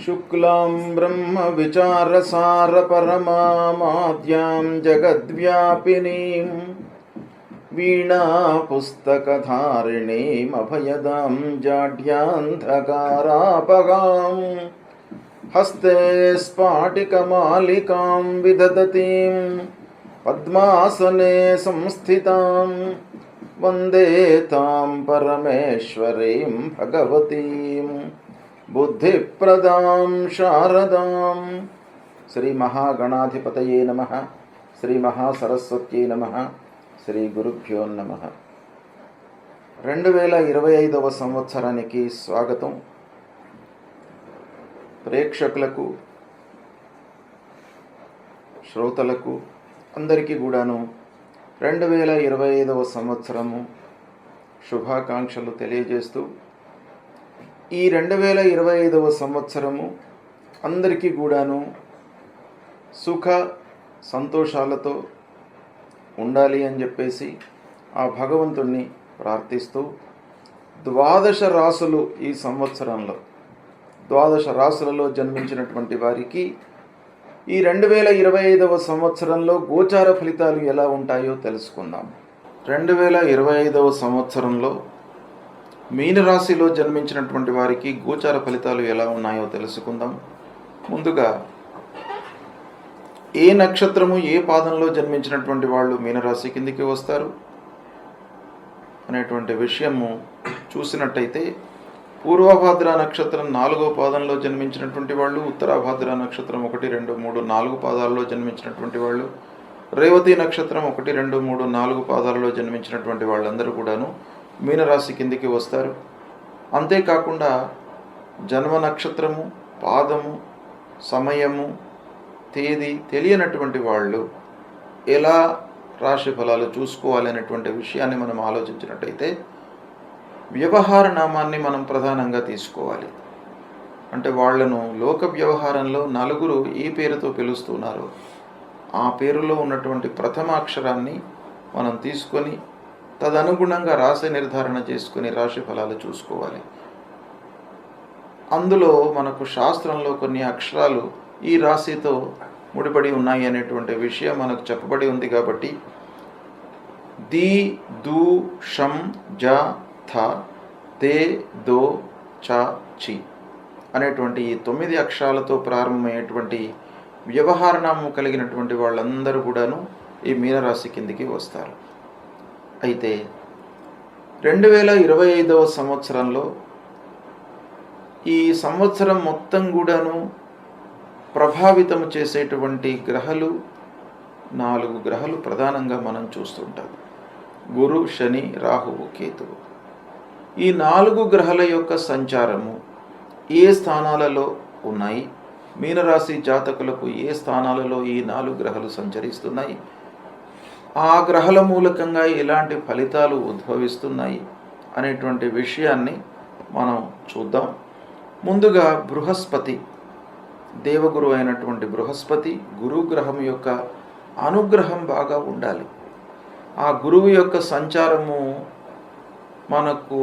शुक्लां ब्रह्मविचारसारपरमामाद्यां जगद्व्यापिनीं वीणापुस्तकधारिणीमभयदां जाड्यान्धकारापगां हस्ते स्फाटिकमालिकां विदधतीं पद्मासने संस्थितां वन्दे तां परमेश्वरीं भगवतीं बुद्धिप्रदां शारदां। श्री महागणाधिपतये नमः। श्री महासरस्वत्यै नमः। శ్రీ గురుభ్యో నమః. 2025వ సంవత్సరానికి స్వాగతం. ప్రేక్షకులకు, శ్రోతలకు అందరికీ కూడాను 2025వ సంవత్సరము శుభాకాంక్షలు తెలియజేస్తూ, ఈ 2025వ సంవత్సరము అందరికీ కూడాను సుఖ సంతోషాలతో ఉండాలి అని చెప్పేసి ఆ భగవంతుణ్ణి ప్రార్థిస్తూ, 12 రాసులు ఈ సంవత్సరంలో 12 రాసులలో జన్మించినటువంటి వారికి ఈ 2025వ సంవత్సరంలో గోచార ఫలితాలు ఎలా ఉంటాయో తెలుసుకుందాం. 2025వ సంవత్సరంలో మీనరాశిలో జన్మించినటువంటి వారికి గోచార ఫలితాలు ఎలా ఉన్నాయో తెలుసుకుందాం. ముందుగా ఏ నక్షత్రము ఏ పాదంలో జన్మించినటువంటి వాళ్ళు మీనరాశి కిందికి వస్తారు అనేటువంటి విషయము చూసినట్టయితే, పూర్వభాద్ర నక్షత్రం 4వ పాదంలో జన్మించినటువంటి వాళ్ళు, ఉత్తరాభాద్ర నక్షత్రం 1, 2, 3, 4 పాదాల్లో జన్మించినటువంటి వాళ్ళు, రేవతి నక్షత్రం 1, 2, 3, 4 పాదాలలో జన్మించినటువంటి వాళ్ళందరూ కూడాను మీనరాశి కిందికి వస్తారు. అంతేకాకుండా జన్మ నక్షత్రము, పాదము, సమయము, తేదీ తెలియనటువంటి వాళ్ళు ఎలా రాశి ఫలాలు చూసుకోవాలి అనేటువంటి విషయాన్ని మనం ఆలోచించినట్టయితే, వ్యవహార నామాన్ని మనం ప్రధానంగా తీసుకోవాలి. అంటే వాళ్లను లోక వ్యవహారంలో నలుగురు ఏ పేరుతో పిలుస్తున్నారో ఆ పేరులో ఉన్నటువంటి ప్రథమాక్షరాన్ని మనం తీసుకొని తదనుగుణంగా రాశి నిర్ధారణ చేసుకొని రాశి ఫలాలు చూసుకోవాలి. అందులో మనకు శాస్త్రంలో కొన్ని అక్షరాలు ఈ రాశితో ముడిపడి ఉన్నాయి అనేటువంటి విషయం మనకు చెప్పబడి ఉంది. కాబట్టి ది, దు, షం, జ, థ, తే, దో, చ, చి అనేటువంటి ఈ 9 అక్షరాలతో ప్రారంభమయ్యేటువంటి వ్యవహారనామం కలిగినటువంటి వాళ్ళందరూ కూడాను ఈ మీనరాశి కిందికి వస్తారు. అయితే 2025వ సంవత్సరంలో ఈ సంవత్సరం మొత్తం కూడాను ప్రభావితం చేసేటువంటి గ్రహాలు 4 గ్రహాలు ప్రధానంగా మనం చూస్తుంటాం. గురు, శని, రాహువు, కేతువు. ఈ 4 గ్రహాల యొక్క సంచారము ఏ స్థానాలలో ఉన్నాయి, మీనరాశి జాతకులకు ఏ స్థానాలలో ఈ 4 గ్రహాలు సంచరిస్తున్నాయి, ఆ గ్రహాల మూలకంగా ఎలాంటి ఫలితాలు ఉద్భవిస్తున్నాయి అనేటువంటి విషయాన్ని మనం చూద్దాం. ముందుగా బృహస్పతి, దేవగురు అయినటువంటి బృహస్పతి గురుగ్రహం యొక్క అనుగ్రహం బాగా ఉండాలి. ఆ గురువు యొక్క సంచారము మనకు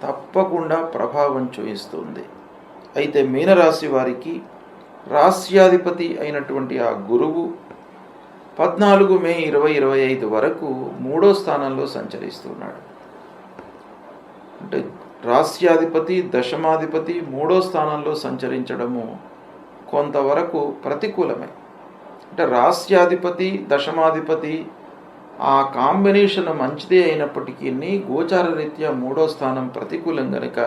తప్పకుండా ప్రభావం చూపిస్తుంది. అయితే మీనరాశి వారికి రాస్యాధిపతి అయినటువంటి ఆ గురువు 14 మే 2025 వరకు 3వ స్థానంలో సంచరిస్తున్నాడు. అంటే రాస్యాధిపతి, దశమాధిపతి 3వ స్థానంలో సంచరించడము కొంతవరకు ప్రతికూలమే. అంటే రాస్యాధిపతి, దశమాధిపతి ఆ కాంబినేషన్ మంచిదే అయినప్పటికీ గోచార రీత్యా 3వ స్థానం ప్రతికూలం గనుక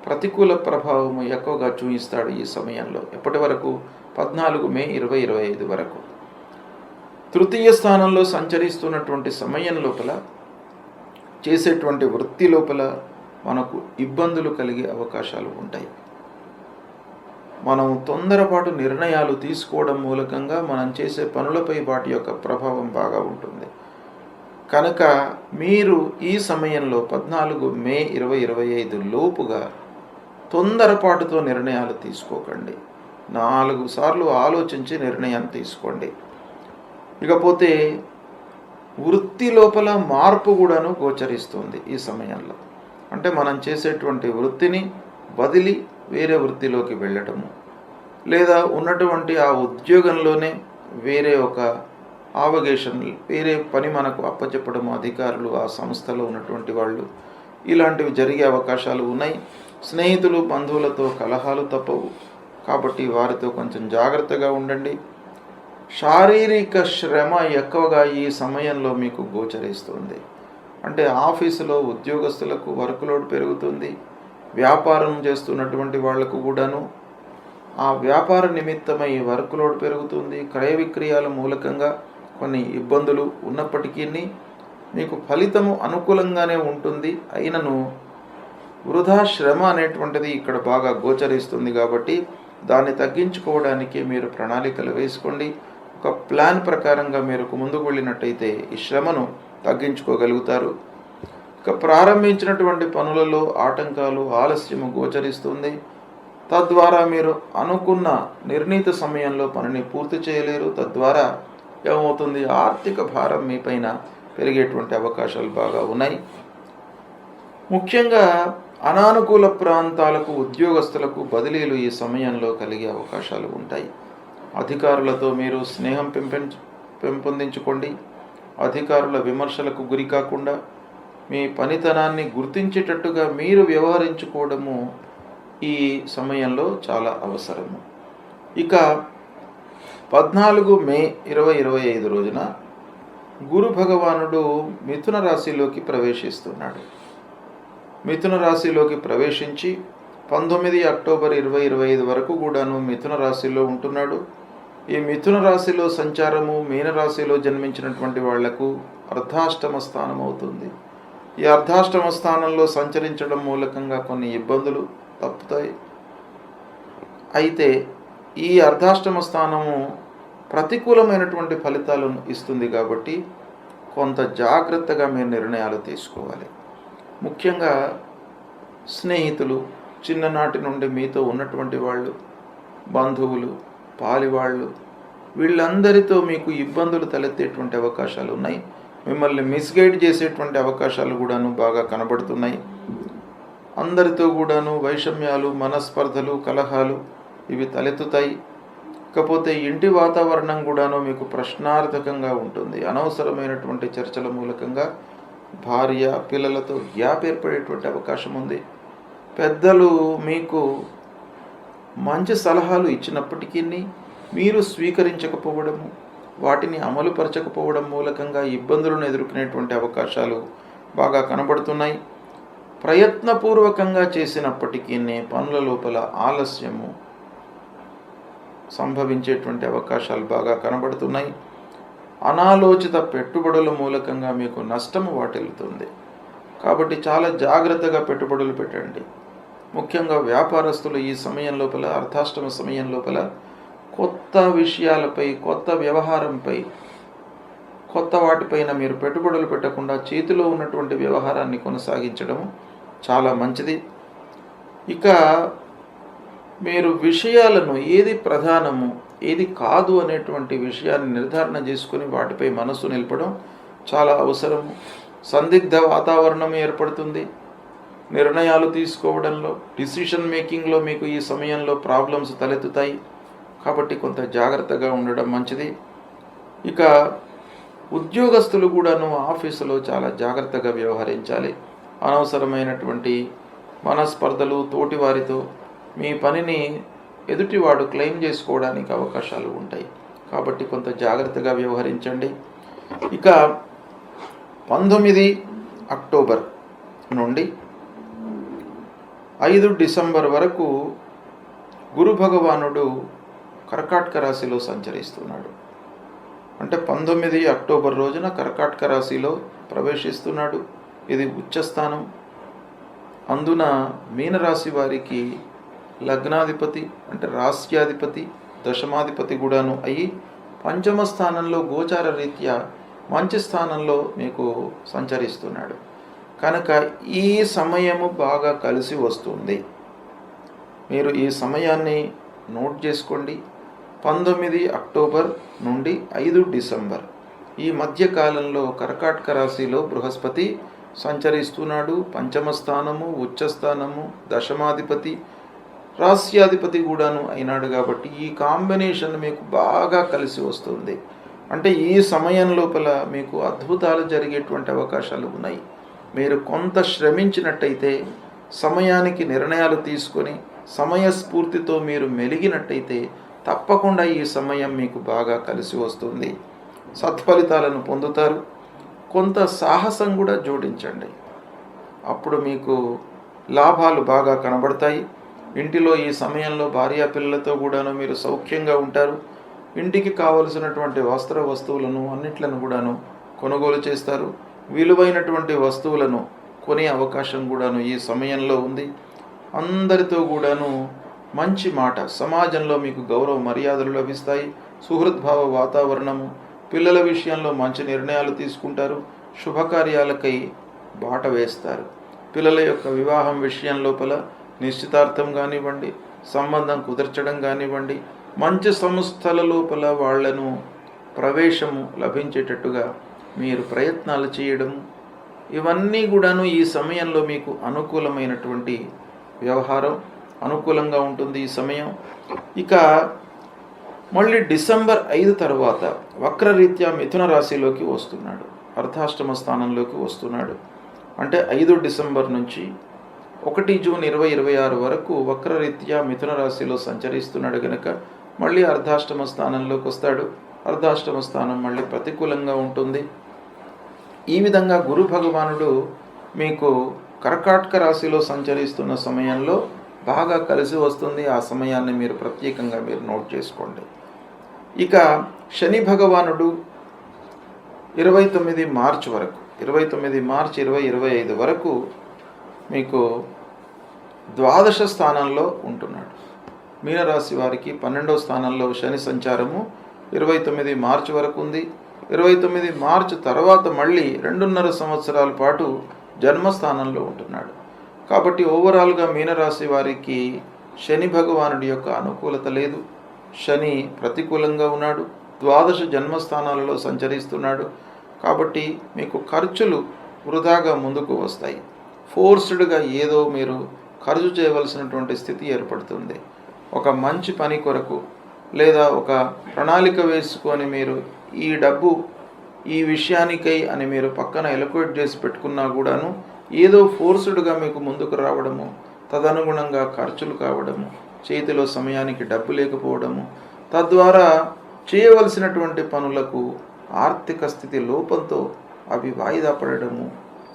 ప్రతికూల ప్రభావం ఎక్కువగా చూపిస్తాడు ఈ సమయంలో. ఎప్పటి వరకు? 14 మే 2025 వరకు. తృతీయ స్థానంలో సంచరిస్తున్నటువంటి సమయం లోపల చేసేటువంటి వృత్తి లోపల మనకు ఇబ్బందులు కలిగే అవకాశాలు ఉంటాయి. మనం తొందరపాటు నిర్ణయాలు తీసుకోవడం మూలకంగా మనం చేసే పనులపై వాటి యొక్క ప్రభావం బాగా ఉంటుంది. కనుక మీరు ఈ సమయంలో 14 మే 2025 లోపుగా తొందరపాటుతో నిర్ణయాలు తీసుకోకండి. 4 సార్లు ఆలోచించి నిర్ణయాన్ని తీసుకోండి. ఇకపోతే వృత్తి లోపల మార్పు కూడాను గోచరిస్తుంది ఈ సమయంలో. అంటే మనం చేసేటువంటి వృత్తిని వదిలి వేరే వృత్తిలోకి వెళ్ళటము, లేదా ఉన్నటువంటి ఆ ఉద్యోగంలోనే వేరే ఒక ఆవగేషన్, వేరే పని మనకు అప్పచెప్పడం అధికారులు, ఆ సంస్థలో ఉన్నటువంటి వాళ్ళు, ఇలాంటివి జరిగే అవకాశాలు ఉన్నాయి. స్నేహితులు బంధువులతో కలహాలు తప్పవు, కాబట్టి వారితో కొంచెం జాగ్రత్తగా ఉండండి. శారీరక శ్రమ ఎక్కువగా ఈ సమయంలో మీకు గోచరిస్తుంది. అంటే ఆఫీసులో ఉద్యోగస్తులకు వర్క్ లోడ్ పెరుగుతుంది. వ్యాపారం చేస్తున్నటువంటి వాళ్లకు కూడాను ఆ వ్యాపార నిమిత్తమై వర్క్ లోడ్ పెరుగుతుంది. క్రయ విక్రయాల మూలకంగా కొన్ని ఇబ్బందులు ఉన్నప్పటికీ మీకు ఫలితము అనుకూలంగానే ఉంటుంది. అయినను వృధా శ్రమ అనేటువంటిది ఇక్కడ బాగా గోచరిస్తుంది. కాబట్టి దాన్ని తగ్గించుకోవడానికి మీరు ప్రణాళికలు వేసుకోండి. ఒక ప్లాన్ ప్రకారంగా మీరు ముందుకు వెళ్ళినట్టయితే ఈ శ్రమను తగ్గించుకోగలుగుతారు. ఇక ప్రారంభించినటువంటి పనులలో ఆటంకాలు, ఆలస్యము గోచరిస్తుంది. తద్వారా మీరు అనుకున్న నిర్ణీత సమయంలో పనిని పూర్తి చేయలేరు. తద్వారా ఏమవుతుంది, ఆర్థిక భారం మీ పైన పెరిగేటువంటి అవకాశాలు బాగా ఉన్నాయి. ముఖ్యంగా అనానుకూల ప్రాంతాలకు ఉద్యోగస్తులకు బదిలీలు ఈ సమయంలో కలిగే అవకాశాలు ఉంటాయి. అధికారులతో మీరు స్నేహం పెంపొందించుకోండి. అధికారుల విమర్శలకు గురి కాకుండా మీ పనితనాన్ని గుర్తించేటట్టుగా మీరు వ్యవహరించుకోవడము ఈ సమయంలో చాలా అవసరము. ఇక 14 మే 2025 రోజున గురు భగవానుడు మిథున రాశిలోకి ప్రవేశిస్తున్నాడు. మిథున రాశిలోకి ప్రవేశించి 19 అక్టోబర్ 2025 వరకు కూడాను మిథున రాశిలో ఉంటున్నాడు. ఈ మిథున రాశిలో సంచారము మీనరాశిలో జన్మించినటువంటి వాళ్లకు అర్ధాష్టమ స్థానం అవుతుంది. ఈ అర్ధాష్టమ స్థానంలో సంచరించడం మూలకంగా కొన్ని ఇబ్బందులు తప్పుతాయి. అయితే ఈ అర్ధాష్టమ స్థానము ప్రతికూలమైనటువంటి ఫలితాలను ఇస్తుంది. కాబట్టి కొంత జాగ్రత్తగా మీరు నిర్ణయాలు తీసుకోవాలి. ముఖ్యంగా స్నేహితులు, చిన్ననాటి నుండి మీతో ఉన్నటువంటి వాళ్ళు, బంధువులు, పాలివాళ్ళు, వీళ్ళందరితో మీకు ఇబ్బందులు తలెత్తేటువంటి అవకాశాలు ఉన్నాయి. మిమ్మల్ని మిస్గైడ్ చేసేటువంటి అవకాశాలు కూడాను బాగా కనబడుతున్నాయి. అందరితో కూడాను వైషమ్యాలు, మనస్పర్ధలు, కలహాలు ఇవి తలెత్తుతాయి. కాకపోతే ఇంటి వాతావరణం కూడాను మీకు ప్రశ్నార్థకంగా ఉంటుంది. అనవసరమైనటువంటి చర్చల మూలకంగా భార్య, పిల్లలతో గ్యాప్ ఏర్పడేటువంటి అవకాశం ఉంది. పెద్దలు మీకు మంచి సలహాలు ఇచ్చినప్పటికీ మీరు స్వీకరించకపోవడము, వాటిని అమలుపరచకపోవడం మూలకంగా ఇబ్బందులను ఎదుర్కొనేటువంటి అవకాశాలు బాగా కనబడుతున్నాయి. ప్రయత్నపూర్వకంగా చేసినప్పటికీ పనుల లోపల ఆలస్యము సంభవించేటువంటి అవకాశాలు బాగా కనబడుతున్నాయి. అనాలోచిత పెట్టుబడుల మూలకంగా మీకు నష్టము వాటిల్లుతుంది. కాబట్టి చాలా జాగ్రత్తగా పెట్టుబడులు పెట్టండి. ముఖ్యంగా వ్యాపారస్తులు ఈ సమయం లోపల, అర్ధాష్టమ సమయం లోపల కొత్త విషయాలపై, కొత్త వ్యవహారంపై, కొత్త వాటిపైన మీరు పెట్టుబడులు పెట్టకుండా చేతిలో ఉన్నటువంటి వ్యవహారాన్ని కొనసాగించడం చాలా మంచిది. ఇక మీరు విషయాలను ఏది ప్రధానము, ఏది కాదు అనేటువంటి విషయాన్ని నిర్ధారణ చేసుకుని వాటిపై మనసు నిలపడం చాలా అవసరము. సందిగ్ధ వాతావరణం ఏర్పడుతుంది. నిర్ణయాలు తీసుకోవడంలో, డిసిషన్ మేకింగ్లో మీకు ఈ సమయంలో ప్రాబ్లమ్స్ తలెత్తుతాయి. కాబట్టి కొంత జాగ్రత్తగా ఉండడం మంచిది. ఇక ఉద్యోగస్తులు కూడాను ఆఫీసులో చాలా జాగ్రత్తగా వ్యవహరించాలి. అనవసరమైనటువంటి మనస్పర్ధలు, తోటివారితో మీ పనిని ఎదుటివాడు క్లెయిమ్ చేసుకోవడానికి అవకాశాలు ఉంటాయి. కాబట్టి కొంత జాగ్రత్తగా వ్యవహరించండి. ఇక 19 అక్టోబర్ నుండి 5 డిసెంబర్ వరకు గురు భగవానుడు కర్కాటక రాశిలో సంచరిస్తున్నాడు. అంటే 19 అక్టోబర్ రోజున కర్కాటక రాశిలో ప్రవేశిస్తున్నాడు. ఇది ఉచ్చస్థానం. అందున మీనరాశి వారికి లగ్నాధిపతి అంటే రాస్యాధిపతి, దశమాధిపతి కూడాను అయ్యి పంచమ స్థానంలో గోచార రీత్యా మంచి స్థానంలో మీకు సంచరిస్తున్నాడు. కనుక ఈ సమయము బాగా కలిసి వస్తుంది. మీరు ఈ సమయాన్ని నోట్ చేసుకోండి. 19 అక్టోబర్ నుండి 5 డిసెంబర్ ఈ మధ్య కాలంలో కర్కాటక రాశిలో బృహస్పతి సంచరిస్తున్నాడు. పంచమ స్థానము, ఉచ్చస్థానము, దశమాధిపతి, రాస్యాధిపతి కూడాను అయినాడు కాబట్టి ఈ కాంబినేషన్ మీకు బాగా కలిసి వస్తుంది. అంటే ఈ సమయం లోపల మీకు అద్భుతాలు జరిగేటువంటి అవకాశాలు ఉన్నాయి. మీరు కొంత శ్రమించినట్టయితే, సమయానికి నిర్ణయాలు తీసుకొని సమయస్ఫూర్తితో మీరు మెలిగినట్టయితే తప్పకుండా ఈ సమయం మీకు బాగా కలిసి వస్తుంది. సత్ఫలితాలను పొందుతారు. కొంత సాహసం కూడా జోడించండి, అప్పుడు మీకు లాభాలు బాగా కనబడతాయి. ఇంటిలో ఈ సమయంలో భార్యాపిల్లలతో కూడాను మీరు సౌఖ్యంగా ఉంటారు. ఇంటికి కావలసినటువంటి వస్తువులను అన్నిట్లను కూడాను కొనుగోలు చేస్తారు. విలువైనటువంటి వస్తువులను కొనే అవకాశం కూడాను ఈ సమయంలో ఉంది. అందరితో కూడాను మంచి మాట, సమాజంలో మీకు గౌరవ మర్యాదలు లభిస్తాయి. సుహృద్భావ వాతావరణము, పిల్లల విషయంలో మంచి నిర్ణయాలు తీసుకుంటారు. శుభకార్యాలకై బాట వేస్తారు. పిల్లల యొక్క వివాహం విషయం లోపల నిశ్చితార్థం కానివ్వండి, సంబంధం కుదర్చడం కానివ్వండి, మంచి సంస్థల లోపల వాళ్లను ప్రవేశము లభించేటట్టుగా మీరు ప్రయత్నాలు చేయడం, ఇవన్నీ కూడాను ఈ సమయంలో మీకు అనుకూలమైనటువంటి వ్యవహారం, అనుకూలంగా ఉంటుంది ఈ సమయం. ఇక మళ్ళీ డిసెంబర్ 5 తర్వాత వక్రరీత్యా మిథున రాశిలోకి వస్తున్నాడు, అర్ధాష్టమ స్థానంలోకి వస్తున్నాడు. అంటే 5 డిసెంబర్ నుంచి 1 జూన్ 2026 వరకు వక్రరీత్యా మిథున రాశిలో సంచరిస్తున్నాడు కనుక మళ్ళీ అర్ధాష్టమ స్థానంలోకి వస్తాడు. అర్ధాష్టమ స్థానం మళ్ళీ ప్రతికూలంగా ఉంటుంది. ఈ విధంగా గురు భగవానుడు మీకు కర్కాటక రాశిలో సంచరిస్తున్న సమయంలో బాగా కలిసి వస్తుంది. ఆ సమయాన్ని మీరు ప్రత్యేకంగా మీరు నోట్ చేసుకోండి. ఇక శని భగవానుడు 29 మార్చి వరకు, 29 మార్చి 2025 వరకు మీకు ద్వాదశ స్థానంలో ఉంటున్నాడు. మీనరాశి వారికి 12వ స్థానంలో శని సంచారము 29 మార్చి వరకు ఉంది. 29 మార్చి తర్వాత మళ్ళీ 2.5 సంవత్సరాల పాటు జన్మస్థానంలో ఉంటున్నాడు. కాబట్టి ఓవరాల్గా మీనరాశి వారికి శని భగవానుడి యొక్క అనుకూలత లేదు. శని ప్రతికూలంగా ఉన్నాడు, ద్వాదశ జన్మస్థానాలలో సంచరిస్తున్నాడు. కాబట్టి మీకు ఖర్చులు వృధాగా ముందుకు వస్తాయి. ఫోర్స్డ్గా ఏదో మీరు ఖర్చు చేయవలసినటువంటి స్థితి ఏర్పడుతుంది. ఒక మంచి పని కొరకు లేదా ఒక ప్రణాళిక వేసుకొని మీరు ఈ డబ్బు ఈ విషయానికై అని మీరు పక్కన ఎలొకేట్ చేసి పెట్టుకున్నా కూడాను ఏదో ఫోర్స్డ్గా మీకు ముందుకు రావడము, తదనుగుణంగా ఖర్చులు కావడము, చేతిలో సమయానికి డబ్బు లేకపోవడము, తద్వారా చేయవలసినటువంటి పనులకు ఆర్థిక స్థితి లోపంతో అవి వాయిదా పడడము,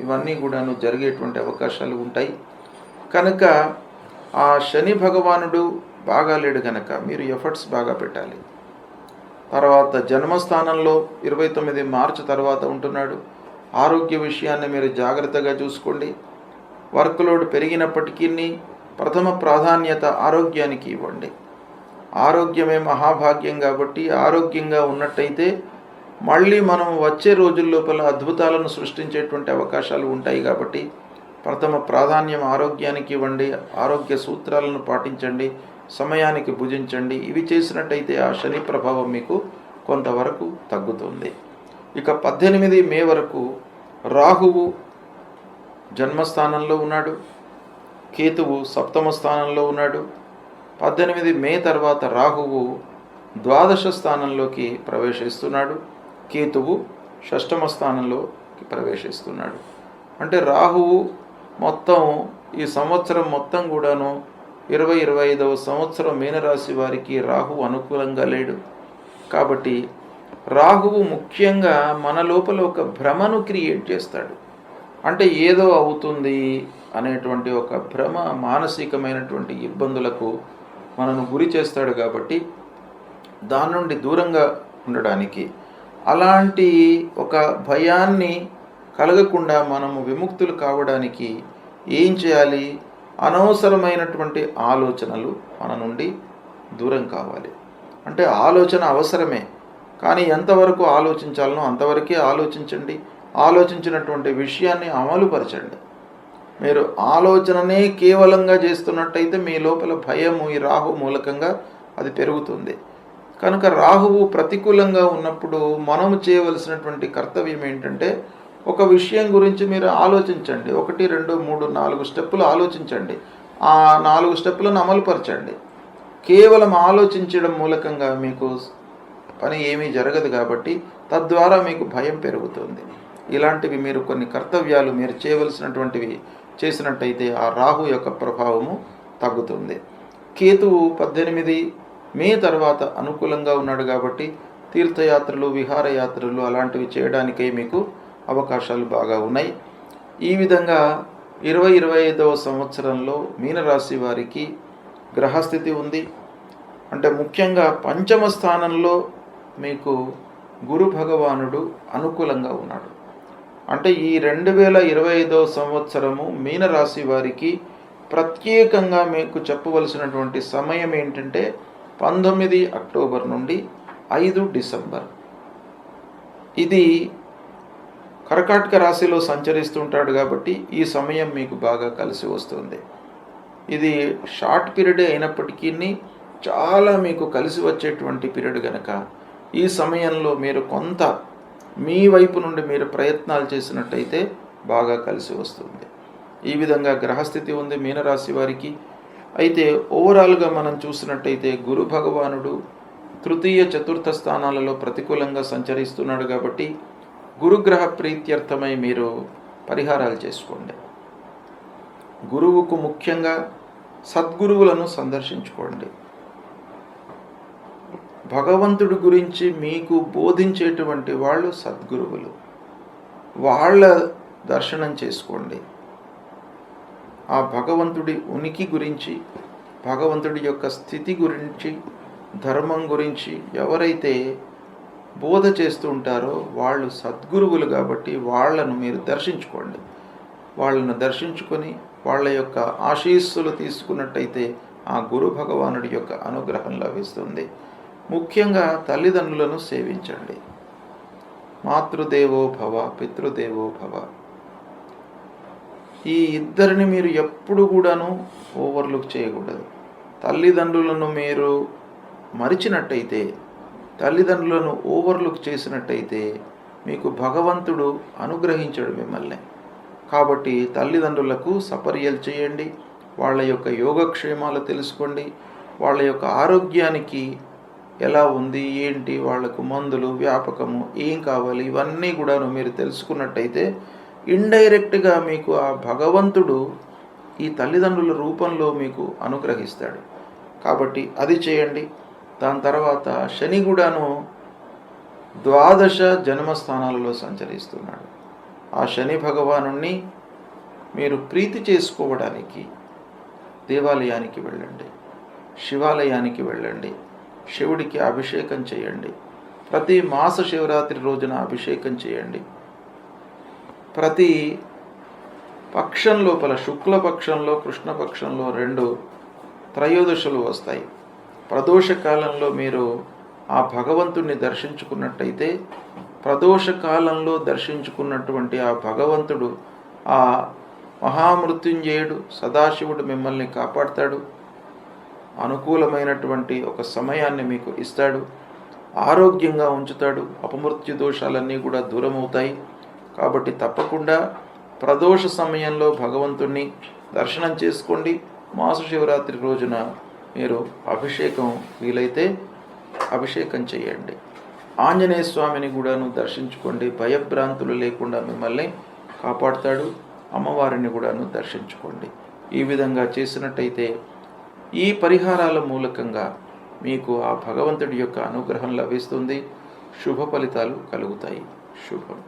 ఇవన్నీ కూడాను జరిగేటువంటి అవకాశాలు ఉంటాయి. కనుక ఆ శని భగవానుడు బాగా లేడు కనుక మీరు ఎఫర్ట్స్ బాగా పెట్టాలి. తర్వాత జన్మస్థానంలో 29 మార్చి తర్వాత ఉంటున్నాడు. ఆరోగ్య విషయాన్ని మీరు జాగ్రత్తగా చూసుకోండి. వర్క్ లోడ్ పెరిగినప్పటికీ ప్రథమ ప్రాధాన్యత ఆరోగ్యానికి ఇవ్వండి. ఆరోగ్యమే మహాభాగ్యం కాబట్టి ఆరోగ్యంగా ఉన్నట్టయితే మళ్ళీ మనం వచ్చే రోజుల లోపల అద్భుతాలను సృష్టించేటువంటి అవకాశాలు ఉంటాయి. కాబట్టి ప్రథమ ప్రాధాన్యం ఆరోగ్యానికి ఇవ్వండి. ఆరోగ్య సూత్రాలను పాటించండి, సమయానికి భుజించండి. ఇవి చేసినట్టయితే ఆ శని ప్రభావం మీకు కొంతవరకు తగ్గుతుంది. ఇక 18 మే వరకు రాహువు జన్మస్థానంలో ఉన్నాడు, కేతువు సప్తమ స్థానంలో ఉన్నాడు. 18 మే తర్వాత రాహువు ద్వాదశ స్థానంలోకి ప్రవేశిస్తున్నాడు, కేతువు షష్టమ స్థానంలోకి ప్రవేశిస్తున్నాడు. అంటే రాహువు మొత్తం ఈ సంవత్సరం మొత్తం కూడాను 2025వ సంవత్సరం మీనరాశి వారికి రాహువు అనుకూలంగా లేడు. కాబట్టి రాహువు ముఖ్యంగా మన లోపల ఒక భ్రమను క్రియేట్ చేస్తాడు. అంటే ఏదో అవుతుంది అనేటువంటి ఒక భ్రమ, మానసికమైనటువంటి ఇబ్బందులకు మనను గురి చేస్తాడు. కాబట్టి దాని నుండి దూరంగా ఉండడానికి, అలాంటి ఒక భయాన్ని కలగకుండా మనము విముక్తులు కావడానికి ఏం చేయాలి? అనవసరమైనటువంటి ఆలోచనలు మన నుండి దూరం కావాలి. అంటే ఆలోచన అవసరమే, కానీ ఎంతవరకు ఆలోచించాలనో అంతవరకే ఆలోచించండి. ఆలోచించినటువంటి విషయాన్ని అమలుపరచండి. మీరు ఆలోచననే కేవలంగా చేస్తున్నట్టయితే మీ లోపల భయము ఈ రాహు మూలకంగా అది పెరుగుతుంది. కనుక రాహువు ప్రతికూలంగా ఉన్నప్పుడు మనము చేయవలసినటువంటి కర్తవ్యం ఏంటంటే ఒక విషయం గురించి మీరు ఆలోచించండి. 1, 2, 3, 4 స్టెప్పులు ఆలోచించండి. ఆ 4 స్టెప్పులను అమలుపరచండి. కేవలం ఆలోచించడం మూలకంగా మీకు పని ఏమీ జరగదు కాబట్టి తద్వారా మీకు భయం పెరుగుతుంది. ఇలాంటివి మీరు కొన్ని కర్తవ్యాలు మీరు చేయవలసినటువంటివి చేసినట్టయితే ఆ రాహు యొక్క ప్రభావము తగ్గుతుంది. కేతువు 18 మే తర్వాత అనుకూలంగా ఉన్నాడు కాబట్టి తీర్థయాత్రలు, విహారయాత్రలు అలాంటివి చేయడానికై మీకు అవకాశాలు బాగా ఉన్నాయి. ఈ విధంగా 2025వ సంవత్సరంలో మీనరాశి వారికి గ్రహస్థితి ఉంది. అంటే ముఖ్యంగా పంచమ స్థానంలో మీకు గురు భగవానుడు అనుకూలంగా ఉన్నాడు. అంటే ఈ 2025వ సంవత్సరము మీనరాశి వారికి ప్రత్యేకంగా మీకు చెప్పవలసినటువంటి సమయం ఏంటంటే 19 అక్టోబర్ నుండి 5 డిసెంబర్. ఇది కర్కాటక రాశిలో సంచరిస్తుంటాడు కాబట్టి ఈ సమయం మీకు బాగా కలిసి వస్తుంది. ఇది షార్ట్ పీరియడ్ అయినప్పటికీ చాలా మీకు కలిసి వచ్చేటువంటి పీరియడ్ కనుక ఈ సమయంలో మీరు కొంత మీ వైపు నుండి మీరు ప్రయత్నాలు చేసినట్టయితే బాగా కలిసి వస్తుంది. ఈ విధంగా గ్రహస్థితి ఉంది మీనరాశి వారికి. అయితే ఓవరాల్గా మనం చూసినట్టయితే గురు భగవానుడు తృతీయ, చతుర్థ స్థానాలలో ప్రతికూలంగా సంచరిస్తున్నాడు కాబట్టి గురుగ్రహ ప్రీత్యర్థమై మీరు పరిహారాలు చేసుకోండి. గురువుకు ముఖ్యంగా సద్గురువులను సందర్శించుకోండి. భగవంతుడి గురించి మీకు బోధించేటువంటి వాళ్ళు సద్గురువులు, వాళ్ళ దర్శనం చేసుకోండి. ఆ భగవంతుడి ఉనికి గురించి, భగవంతుడి యొక్క స్థితి గురించి, ధర్మం గురించి ఎవరైతే బోధ చేస్తూ ఉంటారో వాళ్ళు సద్గురువులు కాబట్టి వాళ్ళను మీరు దర్శించుకోండి. వాళ్ళను దర్శించుకొని వాళ్ళ యొక్క ఆశీస్సులు తీసుకున్నట్టయితే ఆ గురు భగవానుడి యొక్క అనుగ్రహం లభిస్తుంది. ముఖ్యంగా తల్లిదండ్రులను సేవించండి. మాతృదేవో భవ, పితృదేవో భవ. ఈ ఇద్దరిని మీరు ఎప్పుడు కూడాను ఓవర్లుక్ చేయకూడదు. తల్లిదండ్రులను మీరు మరిచినట్టయితే, తల్లిదండ్రులను ఓవర్లుక్ చేసినట్టయితే మీకు భగవంతుడు అనుగ్రహించడు మిమ్మల్ని. కాబట్టి తల్లిదండ్రులకు సపర్యలు చేయండి. వాళ్ళ యొక్క యోగక్షేమాలు తెలుసుకోండి. వాళ్ళ యొక్క ఆరోగ్యానికి ఎలా ఉంది, ఏంటి, వాళ్లకు మందులు, వ్యాపకము ఏం కావాలి, ఇవన్నీ కూడాను మీరు తెలుసుకున్నట్టయితే ఇండైరెక్ట్గా మీకు ఆ భగవంతుడు ఈ తల్లిదండ్రుల రూపంలో మీకు అనుగ్రహిస్తాడు. కాబట్టి అది చేయండి. దాని తర్వాత శని కూడాను 12 జన్మస్థానాలలో సంచరిస్తున్నాడు. ఆ శని భగవానుణ్ణి మీరు ప్రీతి చేసుకోవడానికి దేవాలయానికి వెళ్ళండి, శివాలయానికి వెళ్ళండి, శివుడికి అభిషేకం చేయండి. ప్రతి మాస శివరాత్రి రోజున అభిషేకం చేయండి. ప్రతి పక్షం లోపల శుక్లపక్షంలో, కృష్ణపక్షంలో 2 త్రయోదశులు వస్తాయి. ప్రదోష కాలంలో మీరు ఆ భగవంతుణ్ణి దర్శించుకున్నట్టయితే, ప్రదోష కాలంలో దర్శించుకున్నటువంటి ఆ భగవంతుడు, ఆ మహామృత్యుంజయుడు సదాశివుడు మిమ్మల్ని కాపాడుతాడు. అనుకూలమైనటువంటి ఒక సమయాన్ని మీకు ఇస్తాడు. ఆరోగ్యంగా ఉంచుతాడు. అపమృత్యు దోషాలన్నీ కూడా దూరం అవుతాయి. కాబట్టి తప్పకుండా ప్రదోష సమయంలో భగవంతుణ్ణి దర్శనం చేసుకోండి. మాస శివరాత్రి రోజున మీరు అభిషేకం వీలైతే అభిషేకం చేయండి. ఆంజనేయ స్వామిని కూడాను దర్శించుకోండి. భయభ్రాంతులు లేకుండా మిమ్మల్ని కాపాడుతాడు. అమ్మవారిని కూడాను దర్శించుకోండి. ఈ విధంగా చేసినట్టయితే ఈ పరిహారాల మూలకంగా మీకు ఆ భగవంతుడి యొక్క అనుగ్రహం లభిస్తుంది. శుభ ఫలితాలు కలుగుతాయి. శుభం.